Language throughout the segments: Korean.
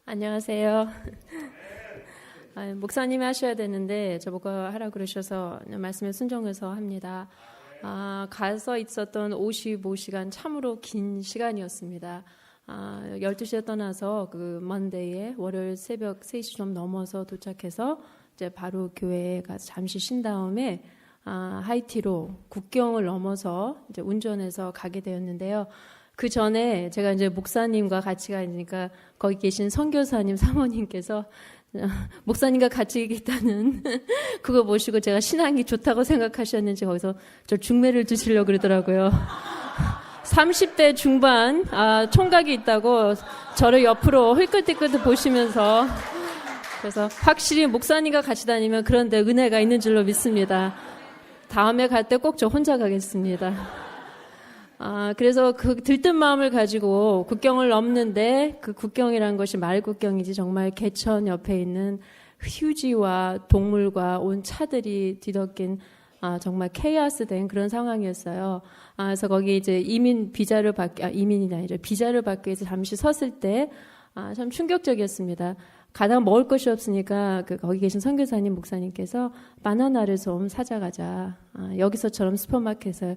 안녕하세요. 목사님이 하셔야 되는데 저보고 하라고 그러셔서 말씀에 순종해서 합니다. 가서 있었던 55시간 참으로 긴 시간이었습니다. 12시에 떠나서 그 먼데이에 월요일 새벽 3시 좀 넘어서 도착해서 이제 바로 교회에 가서 잠시 쉰 다음에 하이티로 국경을 넘어서 이제 운전해서 가게 되었는데요. 그 전에 제가 이제 목사님과 같이 가니까 거기 계신 선교사님 사모님께서 목사님과 같이 있다는 그거 보시고 제가 신앙이 좋다고 생각하셨는지 거기서 저 중매를 주시려고 그러더라고요. 30대 중반 총각이 있다고 저를 옆으로 흘끗흘끗 보시면서 그래서 확실히 목사님과 같이 다니면 그런 데 은혜가 있는 줄로 믿습니다. 다음에 갈 때 꼭 저 혼자 가겠습니다. 그래서 그 들뜬 마음을 가지고 국경을 넘는데 그 국경이란 것이 말 국경이지 정말 개천 옆에 있는 휴지와 동물과 온 차들이 뒤덮인 정말 케이아스 된 그런 상황이었어요. 그래서 거기 이제 이민이 아니라 비자를 받기 위해서 잠시 섰을 때 참 충격적이었습니다. 가다가 먹을 것이 없으니까 거기 계신 선교사님 목사님께서 바나나를 좀 사자가자. 여기서처럼 슈퍼마켓에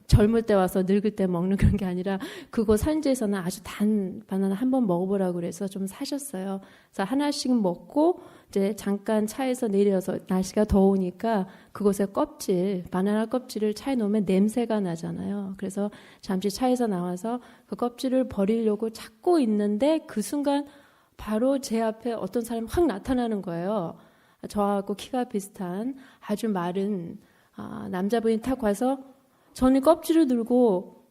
젊을 때 와서 늙을 때 먹는 그런 게 아니라 그곳 산지에서는 아주 단 바나나 한번 먹어보라고 그래서 좀 사셨어요. 그래서 하나씩 먹고 이제 잠깐 차에서 내려서 날씨가 더우니까 그곳에 바나나 껍질을 차에 놓으면 냄새가 나잖아요. 그래서 잠시 차에서 나와서 그 껍질을 버리려고 찾고 있는데 그 순간 바로 제 앞에 어떤 사람이 확 나타나는 거예요. 저하고 키가 비슷한 아주 마른 남자분이 탁 와서 저는 껍질을 들고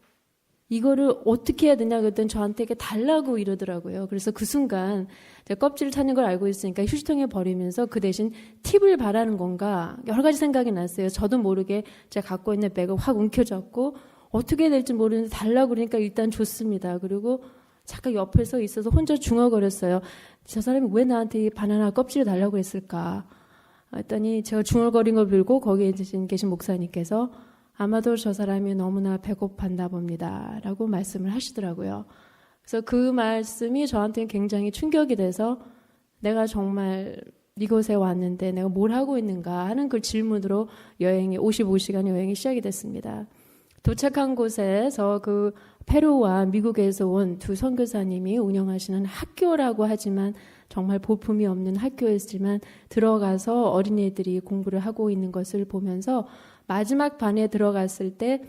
이거를 어떻게 해야 되냐 그랬더니 저한테 이렇게 달라고 이러더라고요. 그래서 그 순간 제가 껍질을 찾는 걸 알고 있으니까 휴지통에 버리면서 그 대신 팁을 바라는 건가 여러 가지 생각이 났어요. 저도 모르게 제가 갖고 있는 백을 확 움켜잡고 어떻게 해야 될지 모르는데 달라고 그러니까 일단 줬습니다. 그리고 잠깐 옆에 서 있어서 혼자 중얼거렸어요. 저 사람이 왜 나한테 이 바나나 껍질을 달라고 했을까 했더니 제가 중얼거린 걸 빌고 거기에 계신 목사님께서 아마도 저 사람이 너무나 배고팠나 봅니다. 라고 말씀을 하시더라고요. 그래서 그 말씀이 저한테는 굉장히 충격이 돼서 내가 정말 이곳에 왔는데 내가 뭘 하고 있는가 하는 그 질문으로 55시간 여행이 시작이 됐습니다. 도착한 곳에서 그 페루와 미국에서 온 두 선교사님이 운영하시는 학교라고 하지만 정말 볼품이 없는 학교였지만 들어가서 어린이들이 공부를 하고 있는 것을 보면서 마지막 반에 들어갔을 때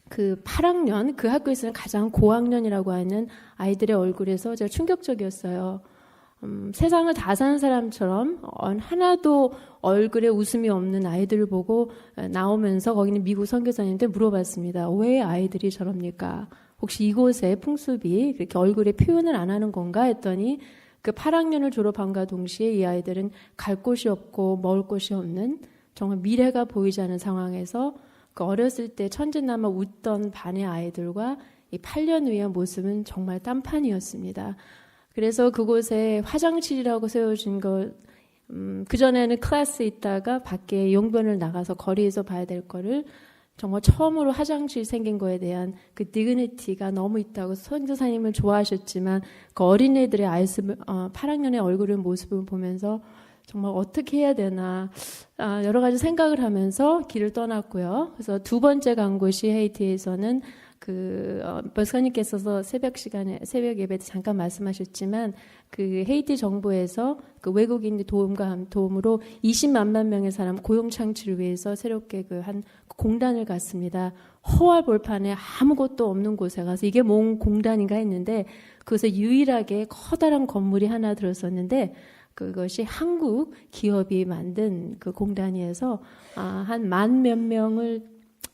그 8학년, 그 학교에서는 가장 고학년이라고 하는 아이들의 얼굴에서 제가 충격적이었어요. 세상을 다 사는 사람처럼 하나도 얼굴에 웃음이 없는 아이들을 보고 나오면서 거기는 미국 선교사님한테 물어봤습니다. 왜 아이들이 저럽니까? 혹시 이곳의 풍습이 그렇게 얼굴에 표현을 안 하는 건가 했더니 그 8학년을 졸업함과 동시에 이 아이들은 갈 곳이 없고 먹을 곳이 없는 정말 미래가 보이지 않은 상황에서 그 어렸을 때 천진난만 웃던 반의 아이들과 이 8년 후의 모습은 정말 딴판이었습니다. 그래서 그곳에 화장실이라고 세워진 것, 그전에는 클래스에 있다가 밖에 용변을 나가서 거리에서 봐야 될 거를 정말 처음으로 화장실 생긴 거에 대한 그 디그니티가 너무 있다고 선교사님을 좋아하셨지만 그 어린애들의 8학년의 얼굴의 모습을 보면서 정말 어떻게 해야 되나 여러 가지 생각을 하면서 길을 떠났고요. 그래서 두 번째 간 곳이 헤이티에서는 목사님께서 새벽 예배 때 잠깐 말씀하셨지만 그 헤이티 정부에서 그 외국인 도움으로 20만 명의 사람 고용 창출을 위해서 새롭게 한 공단을 갔습니다. 허화 벌판에 아무것도 없는 곳에 가서 이게 뭔 공단인가 했는데 그것에 유일하게 커다란 건물이 하나 들었었는데 그것이 한국 기업이 만든 그 공단이어서 한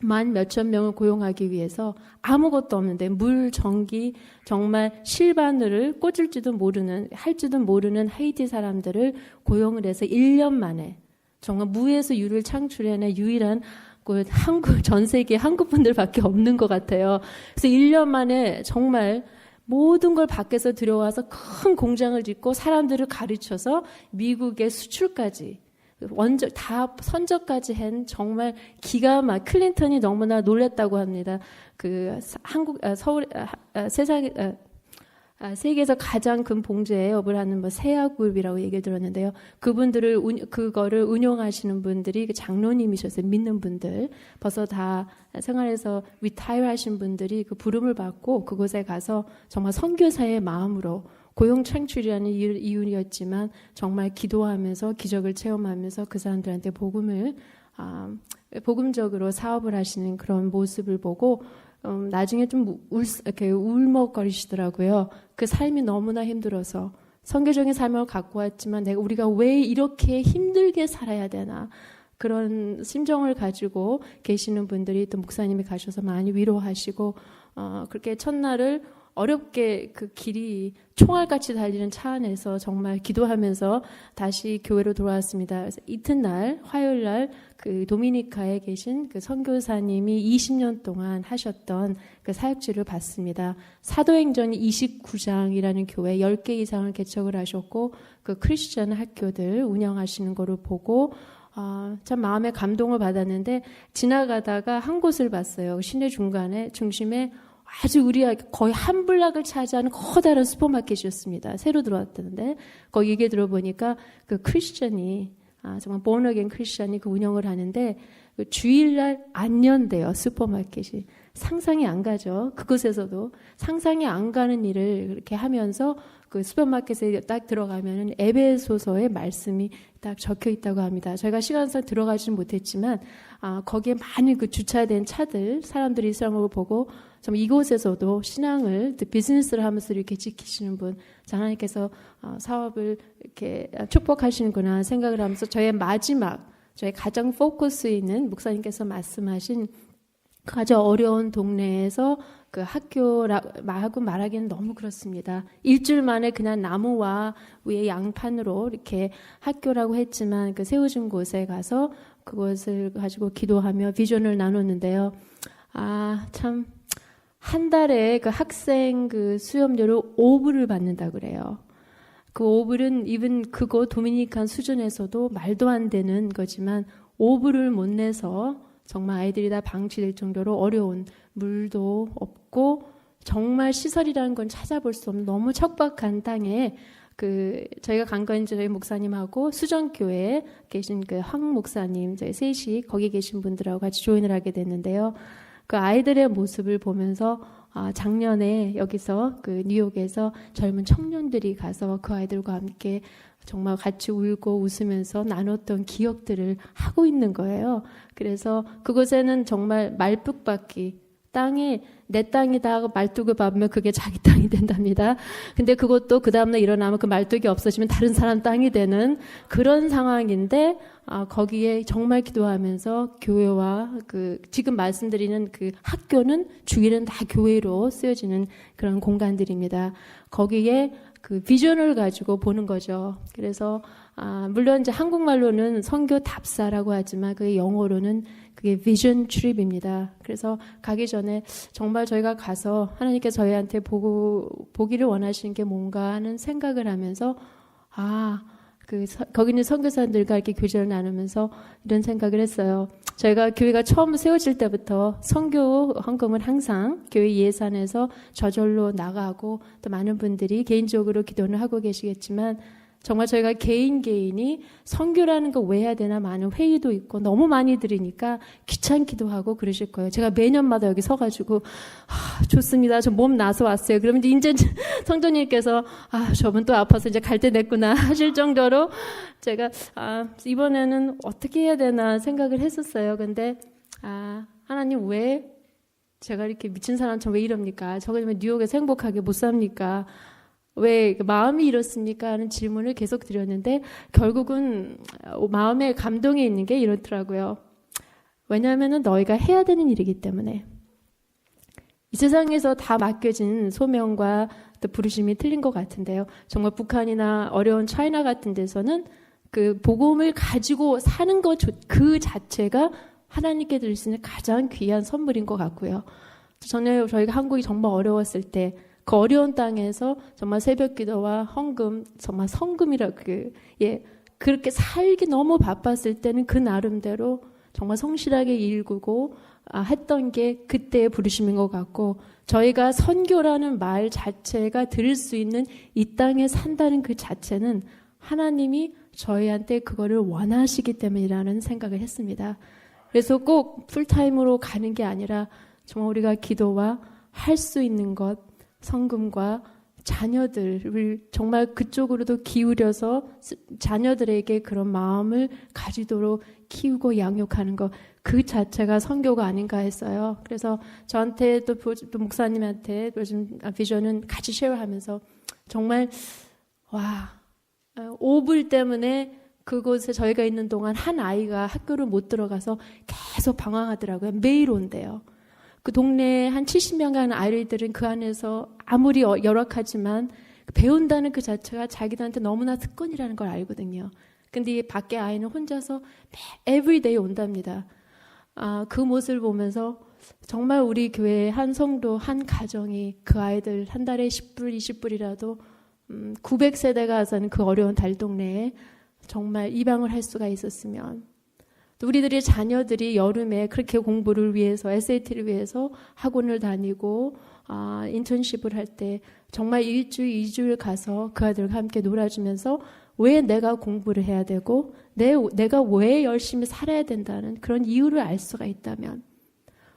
만 몇천 명을 고용하기 위해서 아무것도 없는데 물, 전기, 정말 실바늘을 꽂을지도 할지도 모르는 하이티 사람들을 고용을 해서 1년 만에 정말 무에서 유를 창출해낸 유일한 전 세계 한국 분들밖에 없는 것 같아요. 그래서 1년 만에 정말 모든 걸 밖에서 들여와서 큰 공장을 짓고 사람들을 가르쳐서 미국의 수출까지 다 선적까지 한 정말 클린턴이 너무나 놀랐다고 합니다. 세계에서 가장 큰 봉제업을 하는 뭐 세아그룹이라고 얘기를 들었는데요. 그거를 운영하시는 분들이 장로님이셨어요. 믿는 분들. 벌써 다 생활에서 리타이어 하신 분들이 그 부름을 받고 그곳에 가서 정말 선교사의 마음으로 고용 창출이라는 이유였지만 정말 기도하면서 기적을 체험하면서 그 사람들한테 복음적으로 사업을 하시는 그런 모습을 보고 나중에 좀 이렇게 울먹거리시더라고요. 그 삶이 너무나 힘들어서 선교적인 삶을 갖고 왔지만 우리가 왜 이렇게 힘들게 살아야 되나 그런 심정을 가지고 계시는 분들이 또 목사님이 가셔서 많이 위로하시고 그렇게 첫날을 어렵게 그 길이 총알같이 달리는 차 안에서 정말 기도하면서 다시 교회로 돌아왔습니다. 그래서 이튿날 화요일날 그 도미니카에 계신 그 선교사님이 20년 동안 하셨던 그 사역지를 봤습니다. 사도행전 29장이라는 교회 10개 이상을 개척을 하셨고 그 크리스천 학교들 운영하시는 거를 보고 참 마음에 감동을 받았는데 지나가다가 한 곳을 봤어요. 시내 중심에 아주 우리가 거의 한 블락을 차지하는 커다란 슈퍼마켓이었습니다. 새로 들어왔다는데 거기 얘기 들어보니까 그 크리스천이 정말 born again 크리스천이 그 운영을 하는데 그 주일날 안 연대요. 슈퍼마켓이. 상상이 안 가죠. 그곳에서도 상상이 안 가는 일을 그렇게 하면서 그 슈퍼마켓에 딱 들어가면은 에베소서의 말씀이 딱 적혀 있다고 합니다. 저희가 시간상 들어가지는 못했지만 거기에 많은 그 주차된 차들 사람들이 있는 걸 보고 좀 이곳에서도 신앙을 비즈니스를 하면서 이렇게 지키시는 분 하나님께서 사업을 이렇게 축복하시는구나 생각을 하면서 저의 가장 포커스 있는 목사님께서 말씀하신 그 아주 어려운 동네에서 그 학교라고 말하기는 너무 그렇습니다. 일주일 만에 그냥 나무와 위에 양판으로 이렇게 학교라고 했지만 그 세워진 곳에 가서 그것을 가지고 기도하며 비전을 나눴는데요. 참 한 달에 그 학생 그 수업료를 5불을 받는다 그래요. 그 5불은 이분 그거 도미니칸 수준에서도 말도 안 되는 거지만 5불을 못 내서 정말 아이들이 다 방치될 정도로 어려운 물도 없고 정말 시설이라는 건 찾아볼 수 없는 너무 척박한 땅에 저희가 간 건 저희 목사님하고 수정교회에 계신 그 황 목사님 저희 셋이 거기 계신 분들하고 같이 조인을 하게 됐는데요. 그 아이들의 모습을 보면서 작년에 여기서 그 뉴욕에서 젊은 청년들이 가서 그 아이들과 함께 정말 같이 울고 웃으면서 나눴던 기억들을 하고 있는 거예요. 그래서 그곳에는 정말 말뚝박기 땅에 내 땅이다 하고 말뚝을 밟으면 그게 자기 땅이 된답니다. 근데 그것도 그 다음날 일어나면 그 말뚝이 없어지면 다른 사람 땅이 되는 그런 상황인데 거기에 정말 기도하면서 교회와 지금 말씀드리는 그 학교는 주일은 다 교회로 쓰여지는 그런 공간들입니다. 거기에 그 비전을 가지고 보는 거죠. 그래서 물론 이제 한국말로는 선교 답사라고 하지만 그게 영어로는 그게 비전 트립입니다. 그래서 가기 전에 정말 저희가 가서 하나님께서 저희한테 보기를 원하시는 게 뭔가 하는 생각을 하면서 거기 있는 선교사들과 이렇게 교제를 나누면서 이런 생각을 했어요. 저희가 교회가 처음 세워질 때부터 선교 헌금을 항상 교회 예산에서 저절로 나가고 또 많은 분들이 개인적으로 기도를 하고 계시겠지만 정말 저희가 개인이 선교라는 거 왜 해야 되나 많은 회의도 있고 너무 많이 들으니까 귀찮기도 하고 그러실 거예요. 제가 매년마다 여기 서가지고 좋습니다. 저 몸 나서 왔어요. 그러면 이제 성도님께서 저분 또 아파서 이제 갈 때 됐구나 하실 정도로 제가 이번에는 어떻게 해야 되나 생각을 했었어요. 근데 하나님 왜 제가 이렇게 미친 사람처럼 왜 이럽니까? 저거 뉴욕에서 행복하게 못 삽니까? 왜 마음이 이렇습니까? 하는 질문을 계속 드렸는데 결국은 마음에 감동이 있는 게 이렇더라고요. 왜냐하면 너희가 해야 되는 일이기 때문에 이 세상에서 다 맡겨진 소명과 또 부르심이 틀린 것 같은데요. 정말 북한이나 어려운 차이나 같은 데서는 그 복음을 가지고 사는 것 그 자체가 하나님께 드릴 수 있는 가장 귀한 선물인 것 같고요. 전에 저희가 한국이 정말 어려웠을 때 그 어려운 땅에서 정말 새벽 기도와 헌금, 정말 성금이라 그렇게 살기 너무 바빴을 때는 그 나름대로 정말 성실하게 일구고 했던 게 그때의 부르심인 것 같고, 저희가 선교라는 말 자체가 들을 수 있는 이 땅에 산다는 그 자체는 하나님이 저희한테 그거를 원하시기 때문이라는 생각을 했습니다. 그래서 꼭 풀타임으로 가는 게 아니라 정말 우리가 기도와 할 수 있는 것, 성금과 자녀들을 정말 그쪽으로도 기울여서 자녀들에게 그런 마음을 가지도록 키우고 양육하는 것, 그 자체가 선교가 아닌가 했어요. 그래서 저한테 또 목사님한테 요즘 비전은 같이 쉐어하면서 정말 오불 때문에 그곳에 저희가 있는 동안 한 아이가 학교를 못 들어가서 계속 방황하더라고요. 매일 온대요. 그 동네에 한 70명 가는 아이들은 그 안에서 아무리 열악하지만 배운다는 그 자체가 자기들한테 너무나 특권이라는 걸 알거든요. 근데 이 밖에 아이는 혼자서 everyday 온답니다. 그 모습을 보면서 정말 우리 교회 한 성도, 한 가정이 그 아이들 한 달에 10불, 20불이라도 900세대가 사는 그 어려운 달동네에 정말 입양을 할 수가 있었으면, 또 우리들의 자녀들이 여름에 그렇게 공부를 위해서, SAT를 위해서 학원을 다니고 인턴십을 할 때 정말 1주일, 2주일 가서 그 아들과 함께 놀아주면서 왜 내가 공부를 해야 되고 내가 왜 열심히 살아야 된다는 그런 이유를 알 수가 있다면,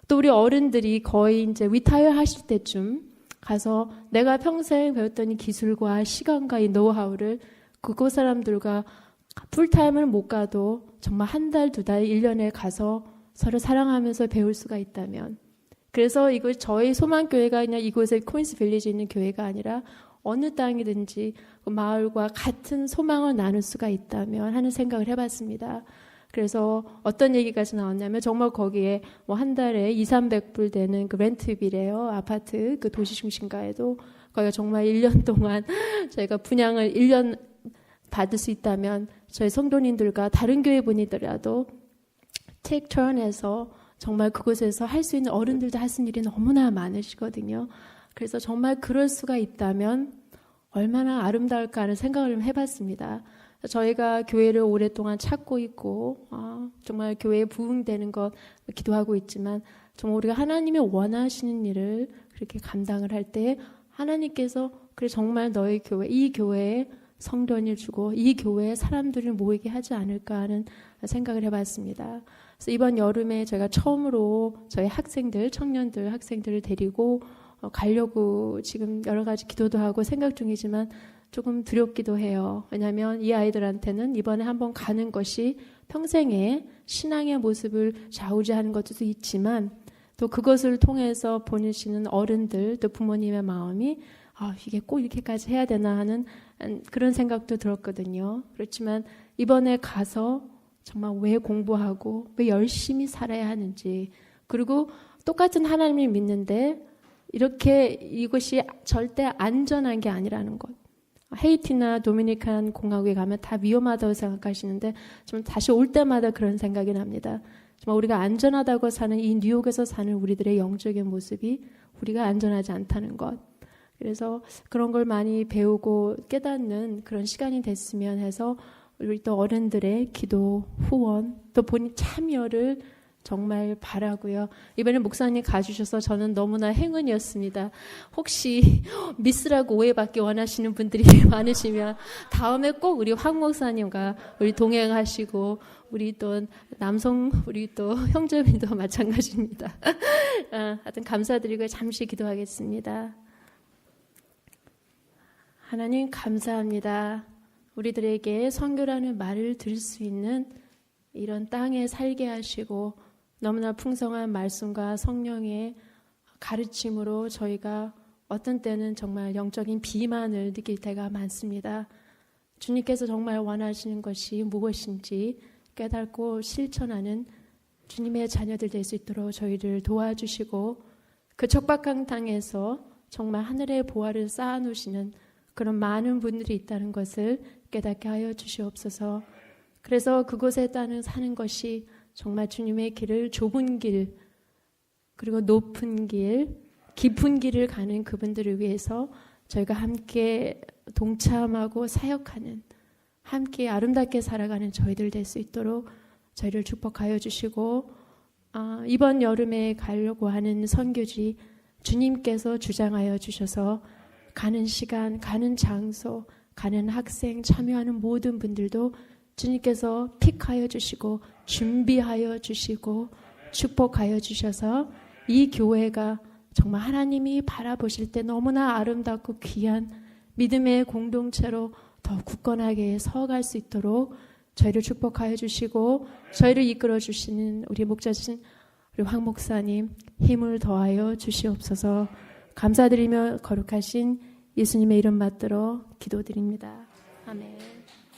또 우리 어른들이 거의 이제 리타이어 하실 때쯤 가서 내가 평생 배웠던 이 기술과 시간과 이 노하우를 그곳 사람들과 풀타임을 못 가도 정말 한 달, 두 달, 1년에 가서 서로 사랑하면서 배울 수가 있다면, 그래서 이거 저희 소망교회가 그냥 이곳에 코인스 빌리지에 있는 교회가 아니라 어느 땅이든지 그 마을과 같은 소망을 나눌 수가 있다면 하는 생각을 해봤습니다. 그래서 어떤 얘기까지 나왔냐면 정말 거기에 뭐 한 달에 200~300불 되는 그 렌트비래요. 아파트 그 도시 중심가에도 거기가 정말 1년 동안 저희가 분양을 1년 받을 수 있다면 저희 성도님들과 다른 교회 분이더라도 take turn해서 정말 그곳에서 할 수 있는, 어른들도 할 수 있는 일이 너무나 많으시거든요. 그래서 정말 그럴 수가 있다면 얼마나 아름다울까 하는 생각을 좀 해봤습니다. 저희가 교회를 오랫동안 찾고 있고 정말 교회에 부흥되는 것 기도하고 있지만, 정말 우리가 하나님이 원하시는 일을 그렇게 감당을 할 때 하나님께서 그래 정말 너희 교회, 이 교회에 성전을 주고 이 교회에 사람들을 모이게 하지 않을까 하는 생각을 해봤습니다. 그래서 이번 여름에 제가 처음으로 저희 학생들, 청년들, 학생들을 데리고 가려고 지금 여러 가지 기도도 하고 생각 중이지만 조금 두렵기도 해요. 왜냐하면 이 아이들한테는 이번에 한번 가는 것이 평생의 신앙의 모습을 좌우지하는 것도 있지만, 또 그것을 통해서 보내시는 어른들, 또 부모님의 마음이 이게 꼭 이렇게까지 해야 되나 하는 그런 생각도 들었거든요. 그렇지만 이번에 가서 정말 왜 공부하고 왜 열심히 살아야 하는지, 그리고 똑같은 하나님을 믿는데 이렇게 이것이 절대 안전한 게 아니라는 것. 헤이티나 도미니칸 공화국에 가면 다 위험하다고 생각하시는데 좀 다시 올 때마다 그런 생각이 납니다. 정말 우리가 안전하다고 사는 이 뉴욕에서 사는 우리들의 영적인 모습이 우리가 안전하지 않다는 것. 그래서 그런 걸 많이 배우고 깨닫는 그런 시간이 됐으면 해서 우리 또 어른들의 기도, 후원, 또 본인 참여를 정말 바라고요. 이번에 목사님 가주셔서 저는 너무나 행운이었습니다. 혹시 미스라고 오해받기 원하시는 분들이 많으시면 다음에 꼭 우리 황 목사님과 우리 동행하시고, 우리 또 남성 우리 또 형제님도 마찬가지입니다. 하여튼 감사드리고 잠시 기도하겠습니다. 하나님 감사합니다. 우리들에게 선교라는 말을 들을 수 있는 이런 땅에 살게 하시고 너무나 풍성한 말씀과 성령의 가르침으로 저희가 어떤 때는 정말 영적인 비만을 느낄 때가 많습니다. 주님께서 정말 원하시는 것이 무엇인지 깨닫고 실천하는 주님의 자녀들 될 수 있도록 저희를 도와주시고, 그 척박한 땅에서 정말 하늘의 보화를 쌓아놓으시는 그런 많은 분들이 있다는 것을 깨닫게 하여 주시옵소서. 그래서 그곳에 따른 사는 것이 정말 주님의 길을, 좁은 길, 그리고 높은 길, 깊은 길을 가는 그분들을 위해서 저희가 함께 동참하고 사역하는, 함께 아름답게 살아가는 저희들 될 수 있도록 저희를 축복하여 주시고 이번 여름에 가려고 하는 선교지 주님께서 주장하여 주셔서 가는 시간, 가는 장소, 가는 학생, 참여하는 모든 분들도 주님께서 픽하여 주시고 준비하여 주시고 축복하여 주셔서 이 교회가 정말 하나님이 바라보실 때 너무나 아름답고 귀한 믿음의 공동체로 더 굳건하게 서갈 수 있도록 저희를 축복하여 주시고 저희를 이끌어 주시는 우리 목자신 우리 황 목사님 힘을 더하여 주시옵소서. 감사드리며 거룩하신 예수님의 이름 받들어 기도드립니다. 아멘.